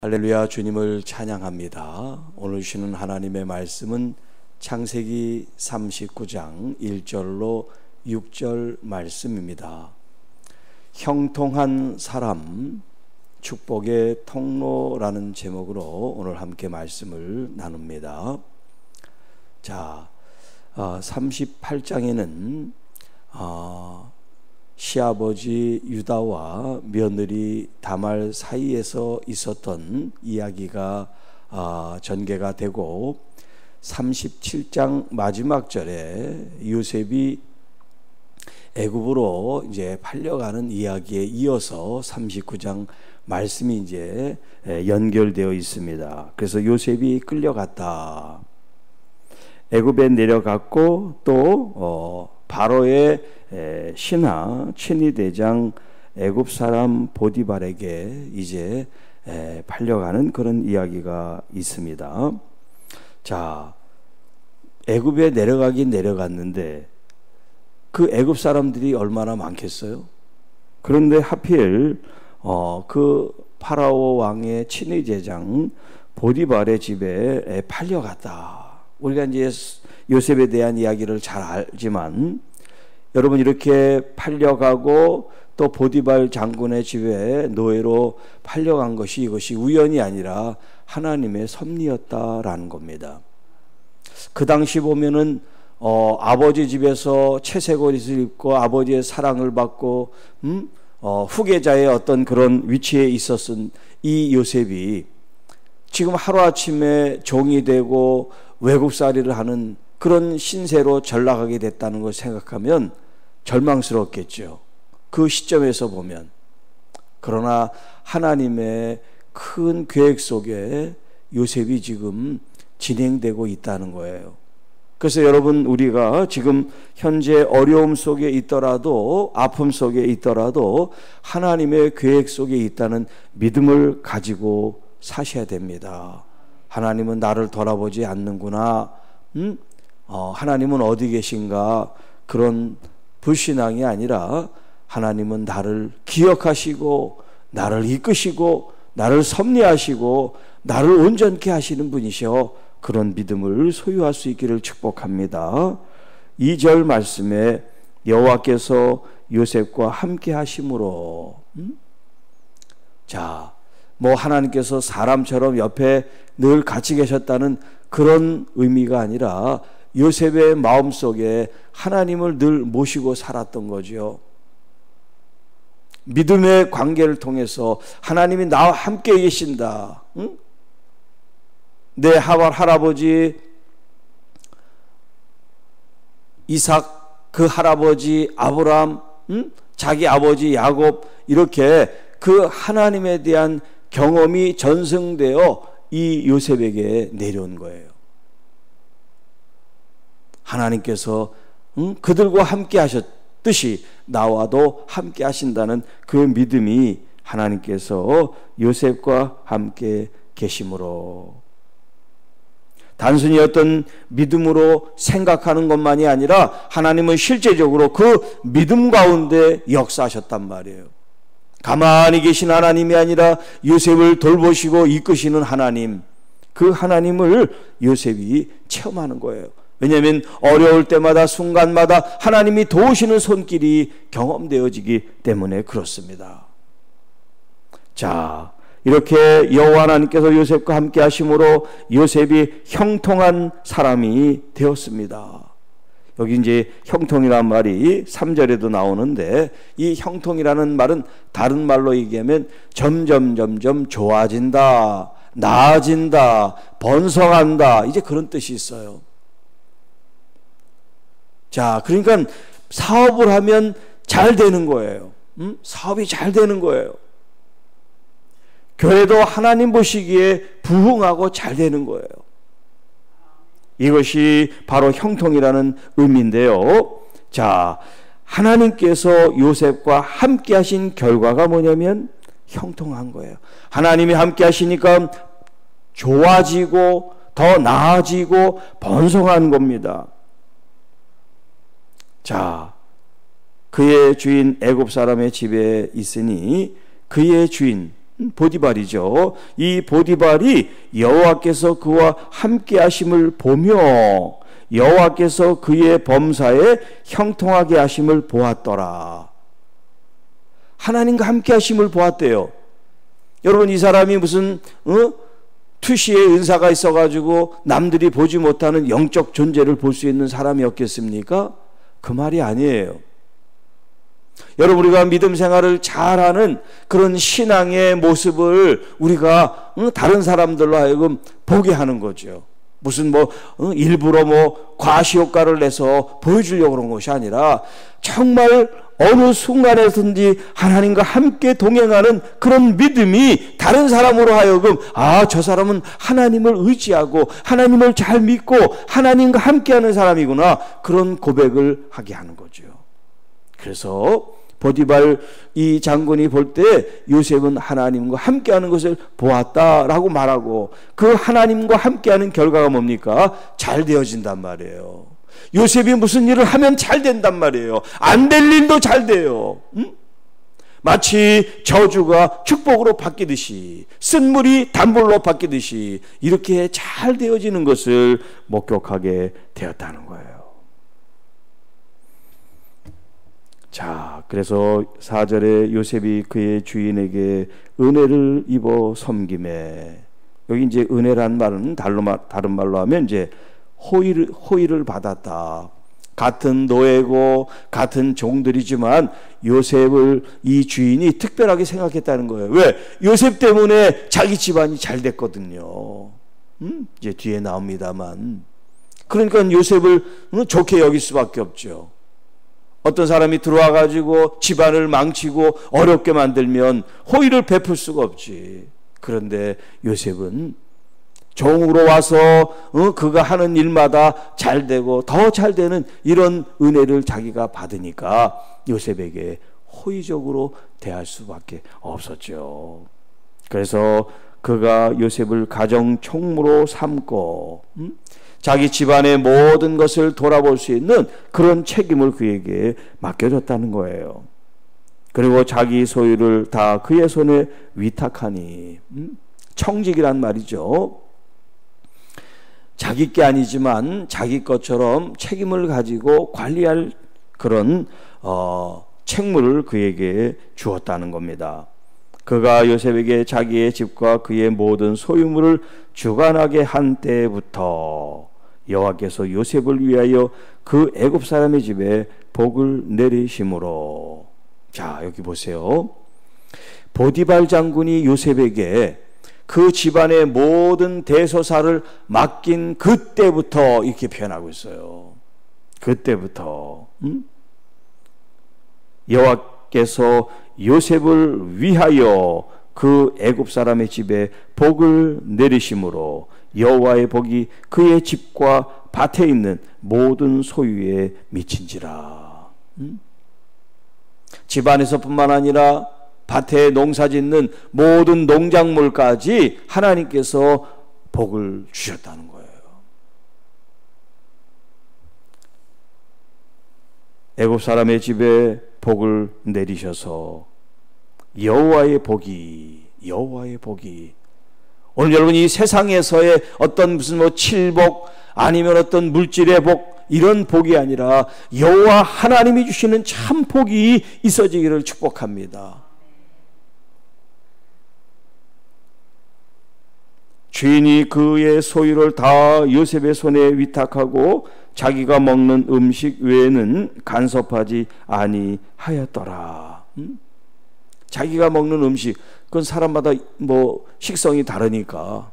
할렐루야, 주님을 찬양합니다. 오늘 주시는 하나님의 말씀은 창세기 39장 1절로 6절 말씀입니다. 형통한 사람, 축복의 통로라는 제목으로 오늘 함께 말씀을 나눕니다. 자, 38장에는 시아버지 유다와 며느리 다말 사이에서 있었던 이야기가 전개가 되고, 37장 마지막 절에 요셉이 애굽으로 이제 팔려가는 이야기에 이어서 39장 말씀이 이제 연결되어 있습니다. 그래서 요셉이 끌려갔다. 애굽에 내려갔고 또 바로의 신하 친위대장 애굽 사람 보디발에게 이제 팔려가는 그런 이야기가 있습니다. 자, 애굽에 내려가긴 내려갔는데 그 애굽 사람들이 얼마나 많겠어요? 그런데 하필 그 파라오 왕의 친위대장 보디발의 집에 팔려갔다. 우리가 이제 요셉에 대한 이야기를 잘 알지만, 여러분, 이렇게 팔려가고 또 보디발 장군의 집에 노예로 팔려간 것이 이것이 우연이 아니라 하나님의 섭리였다라는 겁니다. 그 당시 보면은 아버지 집에서 채색 옷을 입고 아버지의 사랑을 받고 후계자의 어떤 그런 위치에 있었은 이 요셉이 지금 하루아침에 종이 되고 외국살이를 하는 그런 신세로 전락하게 됐다는 걸 생각하면 절망스럽겠죠. 그 시점에서 보면. 그러나 하나님의 큰 계획 속에 요셉이 지금 진행되고 있다는 거예요. 그래서 여러분, 우리가 지금 현재 어려움 속에 있더라도, 아픔 속에 있더라도 하나님의 계획 속에 있다는 믿음을 가지고 사셔야 됩니다. 하나님은 나를 돌아보지 않는구나. 하나님은 어디 계신가? 그런 불신앙이 아니라 하나님은 나를 기억하시고 나를 이끄시고 나를 섭리하시고 나를 온전케 하시는 분이셔. 그런 믿음을 소유할 수 있기를 축복합니다. 2절 말씀에 여호와께서 요셉과 함께 하심으로, 자, 뭐 하나님께서 사람처럼 옆에 늘 같이 계셨다는 그런 의미가 아니라 요셉의 마음속에 하나님을 늘 모시고 살았던 거죠. 믿음의 관계를 통해서 하나님이 나와 함께 계신다. 내 할아버지 이삭, 그 할아버지 아브라함, 자기 아버지 야곱, 이렇게 그 하나님에 대한 경험이 전승되어 이 요셉에게 내려온 거예요. 하나님께서 그들과 함께 하셨듯이 나와도 함께 하신다는 그 믿음이 하나님께서 요셉과 함께 계심으로, 단순히 어떤 믿음으로 생각하는 것만이 아니라 하나님은 실제적으로 그 믿음 가운데 역사하셨단 말이에요. 가만히 계신 하나님이 아니라 요셉을 돌보시고 이끄시는 하나님, 그 하나님을 요셉이 체험하는 거예요. 왜냐하면 어려울 때마다 순간마다 하나님이 도우시는 손길이 경험되어지기 때문에 그렇습니다. 자, 이렇게 여호와 하나님께서 요셉과 함께 하심으로 요셉이 형통한 사람이 되었습니다. 여기 이제 형통이라는 말이 3절에도 나오는데, 이 형통이라는 말은 다른 말로 얘기하면 점점 좋아진다, 나아진다, 번성한다, 이제 그런 뜻이 있어요. 자, 그러니까 사업을 하면 잘 되는 거예요. 사업이 잘 되는 거예요. 교회도 하나님 보시기에 부흥하고 잘 되는 거예요. 이것이 바로 형통이라는 의미인데요. 자, 하나님께서 요셉과 함께 하신 결과가 뭐냐면 형통한 거예요. 하나님이 함께 하시니까 좋아지고 더 나아지고 번성한 겁니다. 자, 그의 주인 애굽 사람의 집에 있으니 그의 주인 보디발이죠. 이 보디발이 여호와께서 그와 함께 하심을 보며 여호와께서 그의 범사에 형통하게 하심을 보았더라. 하나님과 함께 하심을 보았대요. 여러분, 이 사람이 무슨 투시의 은사가 있어가지고 남들이 보지 못하는 영적 존재를 볼 수 있는 사람이었겠습니까? 그 말이 아니에요. 여러분, 우리가 믿음 생활을 잘하는 그런 신앙의 모습을 우리가 다른 사람들로 하여금 보게 하는 거죠. 무슨 일부러 과시효과를 내서 보여주려고 그런 것이 아니라 정말 어느 순간에든지 하나님과 함께 동행하는 그런 믿음이 다른 사람으로 하여금 저 사람은 하나님을 의지하고 하나님을 잘 믿고 하나님과 함께하는 사람이구나, 그런 고백을 하게 하는 거죠. 그래서 보디발 이 장군이 볼 때 요셉은 하나님과 함께하는 것을 보았다라고 말하고, 그 하나님과 함께하는 결과가 뭡니까? 잘 되어진단 말이에요. 요셉이 무슨 일을 하면 잘 된단 말이에요. 안 될 일도 잘 돼요. 마치 저주가 축복으로 바뀌듯이, 쓴물이 단물로 바뀌듯이 이렇게 잘 되어지는 것을 목격하게 되었다는 거예요. 자, 그래서 4절에 요셉이 그의 주인에게 은혜를 입어 섬김에, 여기 이제 은혜란 말은 다른 말로 하면 이제 호의를 받았다. 같은 노예고 같은 종들이지만 요셉을 이 주인이 특별하게 생각했다는 거예요. 왜? 요셉 때문에 자기 집안이 잘 됐거든요. 이제 뒤에 나옵니다만. 그러니까 요셉을 좋게 여길 수밖에 없죠. 어떤 사람이 들어와 가지고 집안을 망치고 어렵게 만들면 호의를 베풀 수가 없지. 그런데 요셉은 종으로 와서 그가 하는 일마다 잘 되고 더 잘 되는 이런 은혜를 자기가 받으니까 요셉에게 호의적으로 대할 수밖에 없었죠. 그래서 그가 요셉을 가정 총무로 삼고 자기 집안의 모든 것을 돌아볼 수 있는 그런 책임을 그에게 맡겨줬다는 거예요. 그리고 자기 소유를 다 그의 손에 위탁하니, 청직이란 말이죠. 자기 게 아니지만 자기 것처럼 책임을 가지고 관리할 그런 책무를 그에게 주었다는 겁니다. 그가 요셉에게 자기의 집과 그의 모든 소유물을 주관하게 한 때부터 여호와께서 요셉을 위하여 그 애굽 사람의 집에 복을 내리심으로. 자, 여기 보세요. 보디발 장군이 요셉에게 그 집안의 모든 대소사를 맡긴 그때부터 이렇게 표현하고 있어요. 그때부터 여호와께서 요셉을 위하여 그 애굽 사람의 집에 복을 내리심으로 여호와의 복이 그의 집과 밭에 있는 모든 소유에 미친지라. 집안에서뿐만 아니라 밭에 농사짓는 모든 농작물까지 하나님께서 복을 주셨다는 거예요. 애굽 사람의 집에 복을 내리셔서 여호와의 복이 오늘 여러분 이 세상에서의 어떤 무슨 칠복 아니면 어떤 물질의 복, 이런 복이 아니라 여호와 하나님이 주시는 참 복이 있어지기를 축복합니다. 주인이 그의 소유를 다 요셉의 손에 위탁하고 자기가 먹는 음식 외에는 간섭하지 아니하였더라. 자기가 먹는 음식, 그건 사람마다 식성이 다르니까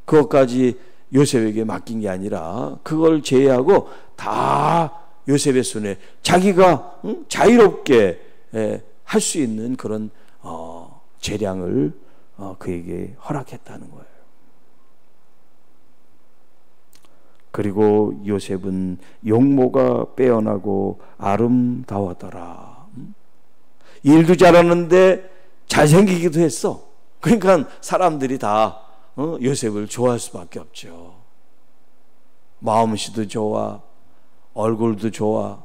그것까지 요셉에게 맡긴 게 아니라 그걸 제외하고 다 요셉의 손에 자기가 자유롭게 할 수 있는 그런 재량을 그에게 허락했다는 거예요. 그리고 요셉은 용모가 빼어나고 아름다웠더라. 일도 잘하는데 잘생기기도 했어. 그러니까 사람들이 다 요셉을 좋아할 수밖에 없죠. 마음씨도 좋아, 얼굴도 좋아,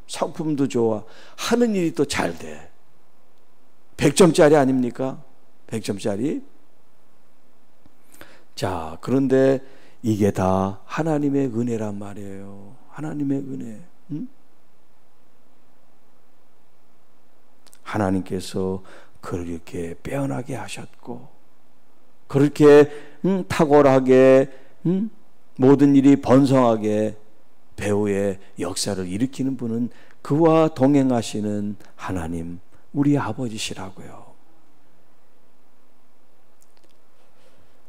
성품도 좋아, 하는 일이 또 잘 돼. 100점짜리 아닙니까? 100점짜리. 자, 그런데 이게 다 하나님의 은혜란 말이에요. 하나님의 은혜. 응? 하나님께서 그렇게 빼어나게 하셨고, 그렇게 탁월하게 모든 일이 번성하게 배후의 역사를 일으키는 분은 그와 동행하시는 하나님, 우리 아버지시라고요.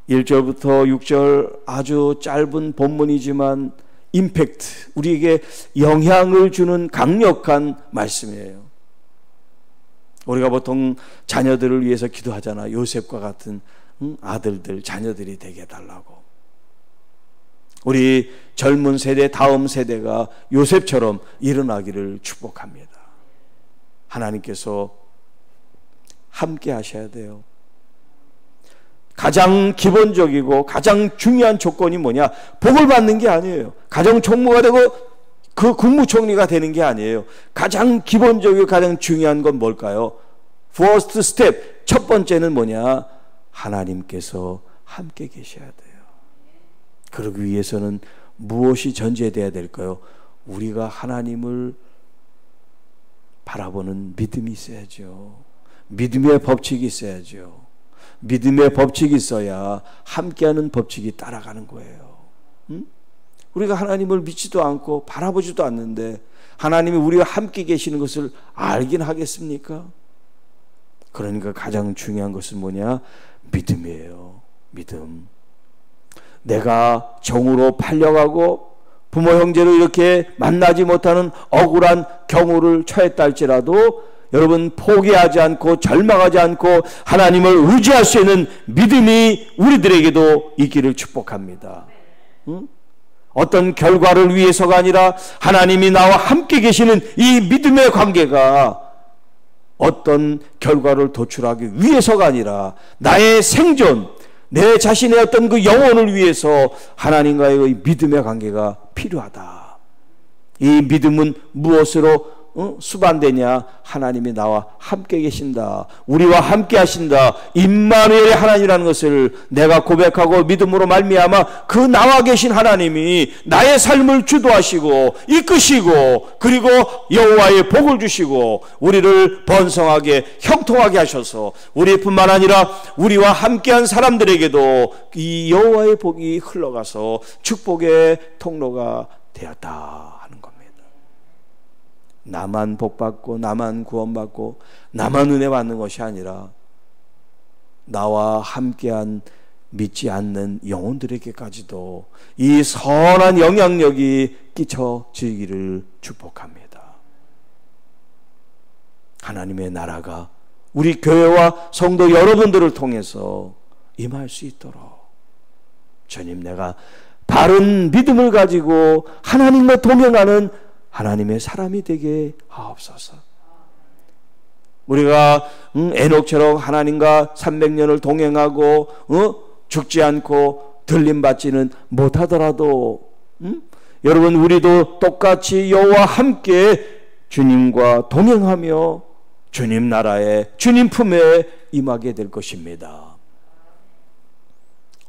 1절부터 6절 아주 짧은 본문이지만 임팩트, 우리에게 영향을 주는 강력한 말씀이에요. 우리가 보통 자녀들을 위해서 기도하잖아. 요셉과 같은 아들들, 자녀들이 되게 해달라고. 우리 젊은 세대, 다음 세대가 요셉처럼 일어나기를 축복합니다. 하나님께서 함께 하셔야 돼요. 가장 기본적이고 가장 중요한 조건이 뭐냐? 복을 받는 게 아니에요. 가정 총무가 되고 그 국무총리가 되는 게 아니에요. 가장 기본적이고 가장 중요한 건 뭘까요? First step, 첫 번째는 뭐냐? 하나님께서 함께 계셔야 돼요. 그러기 위해서는 무엇이 전제되어야 될까요? 우리가 하나님을 바라보는 믿음이 있어야죠. 믿음의 법칙이 있어야죠. 믿음의 법칙이 있어야 함께하는 법칙이 따라가는 거예요. 응? 우리가 하나님을 믿지도 않고 바라보지도 않는데 하나님이 우리와 함께 계시는 것을 알긴 하겠습니까? 그러니까 가장 중요한 것은 뭐냐? 믿음이에요. 믿음. 내가 정으로 팔려가고 부모 형제를 이렇게 만나지 못하는 억울한 경우를 처했다 할지라도 여러분 포기하지 않고 절망하지 않고 하나님을 의지할 수 있는 믿음이 우리들에게도 있기를 축복합니다. 응? 어떤 결과를 위해서가 아니라 하나님이 나와 함께 계시는 이 믿음의 관계가 어떤 결과를 도출하기 위해서가 아니라 나의 생존, 내 자신의 어떤 그 영혼을 위해서 하나님과의 믿음의 관계가 필요하다. 이 믿음은 무엇으로 수반되냐? 하나님이 나와 함께 계신다. 우리와 함께 하신다. 임마누엘의 하나님이라는 것을 내가 고백하고 믿음으로 말미암아 그 나와 계신 하나님이 나의 삶을 주도하시고 이끄시고 그리고 여호와의 복을 주시고 우리를 번성하게 형통하게 하셔서 우리뿐만 아니라 우리와 함께한 사람들에게도 이 여호와의 복이 흘러가서 축복의 통로가 되었다 하는 겁니다. 나만 복받고 나만 구원받고 나만 은혜 받는 것이 아니라 나와 함께한 믿지 않는 영혼들에게까지도 이 선한 영향력이 끼쳐지기를 축복합니다. 하나님의 나라가 우리 교회와 성도 여러분들을 통해서 임할 수 있도록 주님, 내가 바른 믿음을 가지고 하나님과 동행하는 하나님의 사람이 되게 하옵소서. 우리가 에녹처럼 하나님과 300년을 동행하고 죽지 않고 들림받지는 못하더라도 여러분 우리도 똑같이 여호와 함께 주님과 동행하며 주님 나라에 주님 품에 임하게 될 것입니다.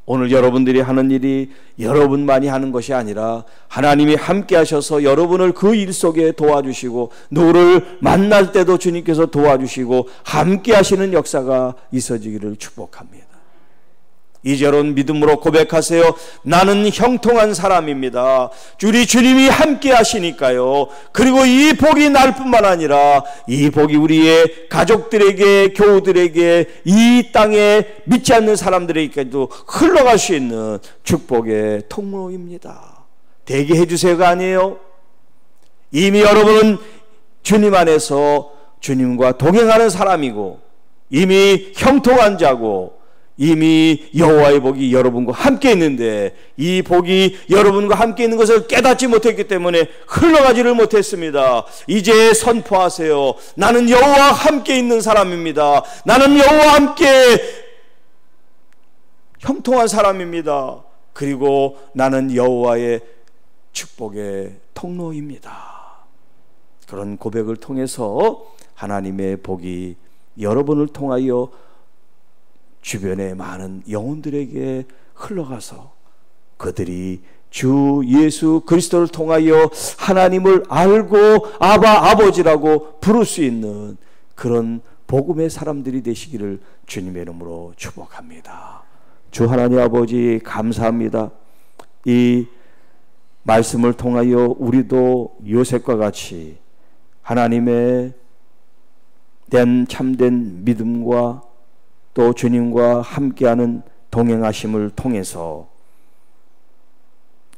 오늘 여러분들이 하는 일이 여러분만이 하는 것이 아니라 하나님이 함께 하셔서 여러분을 그 일 속에 도와주시고 누구를 만날 때도 주님께서 도와주시고 함께 하시는 역사가 있어지기를 축복합니다. 이제로는 믿음으로 고백하세요. 나는 형통한 사람입니다. 우리 주님이 함께 하시니까요. 그리고 이 복이 날 뿐만 아니라 이 복이 우리의 가족들에게, 교우들에게, 이 땅에 믿지 않는 사람들에게도 흘러갈 수 있는 축복의 통로입니다. 되게 해주세요가 아니에요. 이미 여러분은 주님 안에서 주님과 동행하는 사람이고 이미 형통한 자고 이미 여호와의 복이 여러분과 함께 있는데 이 복이 여러분과 함께 있는 것을 깨닫지 못했기 때문에 흘러가지를 못했습니다. 이제 선포하세요. 나는 여호와와 함께 있는 사람입니다. 나는 여호와와 함께 형통한 사람입니다. 그리고 나는 여호와의 축복의 통로입니다. 그런 고백을 통해서 하나님의 복이 여러분을 통하여 주변의 많은 영혼들에게 흘러가서 그들이 주 예수 그리스도를 통하여 하나님을 알고 아바 아버지라고 부를 수 있는 그런 복음의 사람들이 되시기를 주님의 이름으로 축복합니다. 주 하나님 아버지 감사합니다. 이 말씀을 통하여 우리도 요셉과 같이 하나님의 참된 믿음과 또 주님과 함께하는 동행하심을 통해서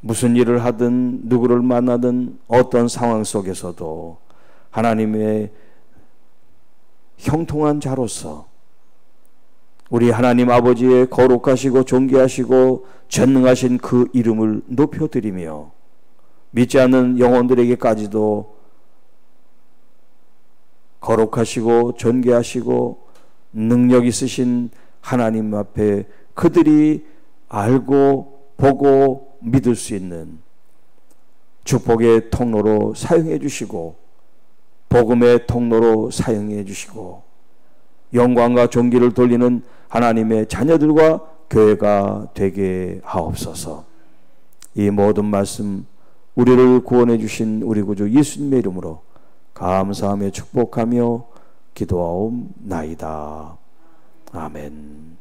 무슨 일을 하든 누구를 만나든 어떤 상황 속에서도 하나님의 형통한 자로서 우리 하나님 아버지의 거룩하시고 존귀하시고 전능하신 그 이름을 높여드리며 믿지 않는 영혼들에게까지도 거룩하시고 존귀하시고 능력 있으신 하나님 앞에 그들이 알고 보고 믿을 수 있는 축복의 통로로 사용해 주시고 복음의 통로로 사용해 주시고 영광과 존귀를 돌리는 하나님의 자녀들과 교회가 되게 하옵소서. 이 모든 말씀 우리를 구원해 주신 우리 구주 예수님의 이름으로 감사하며 축복하며 기도하옵나이다. 아멘.